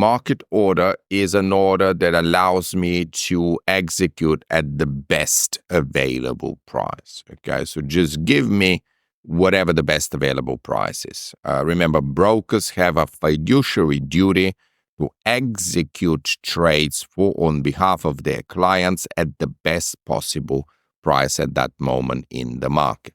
Market order is an order that allows me to execute at the best available price. Okay, so just give me whatever the best available price is. Remember, brokers have a fiduciary duty to execute trades on behalf of their clients at the best possible price at that moment in the market.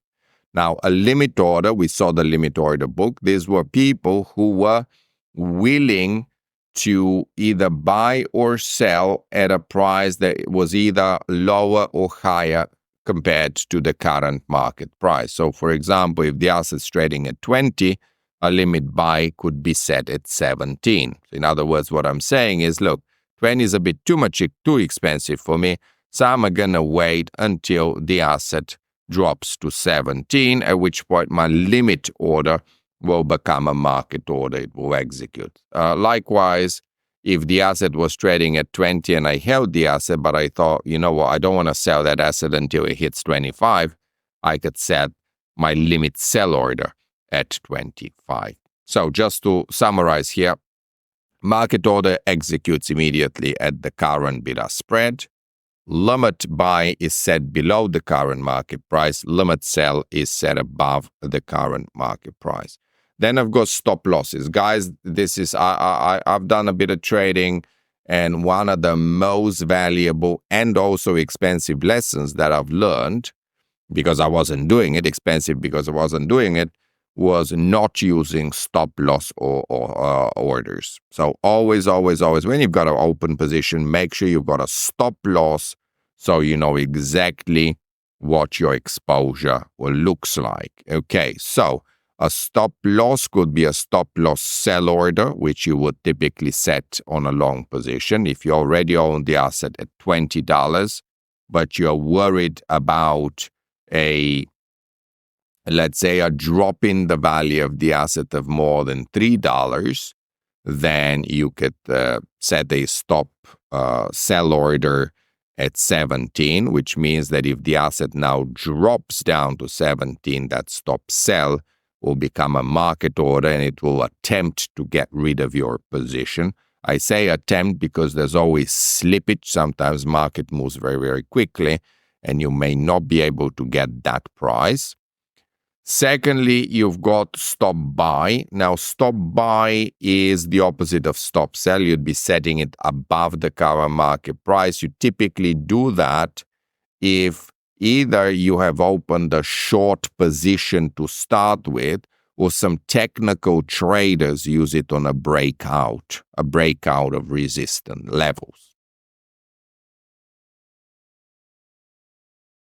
Now, a limit order, we saw the limit order book. These were people who were willing to either buy or sell at a price that was either lower or higher compared to the current market price. So, for example, if the asset's trading at 20, a limit buy could be set at 17. In other words, what I'm saying is, look, 20 is a bit too expensive for me, so I'm going to wait until the asset drops to 17, at which point my limit order will become a market order. It will execute. Likewise, if the asset was trading at 20 and I held the asset, but I thought, you know what, I don't want to sell that asset until it hits 25, I could set my limit sell order at 25. So just to summarize here, market order executes immediately at the current bid-ask spread. Limit buy is set below the current market price. Limit sell is set above the current market price. Then I've got stop losses. Guys, this is, I've done a bit of trading, and one of the most valuable and also expensive lessons that I've learned, because I wasn't doing it, expensive because I wasn't doing it, was not using stop loss or orders. So always, when you've got an open position, make sure you've got a stop loss so you know exactly what your exposure looks like. Okay, so a stop loss could be a stop loss sell order, which you would typically set on a long position. If you already own the asset at $20, but you're worried about let's say a drop in the value of the asset of more than $3, then you could set a stop sell order at 17, which means that if the asset now drops down to 17, that stop sell will become a market order and it will attempt to get rid of your position. I say attempt because there's always slippage. Sometimes market moves very, very quickly and you may not be able to get that price. Secondly, you've got stop buy. Now, stop buy is the opposite of stop sell. You'd be setting it above the current market price. You typically do that if either you have opened a short position to start with, or some technical traders use it on a breakout of resistance levels.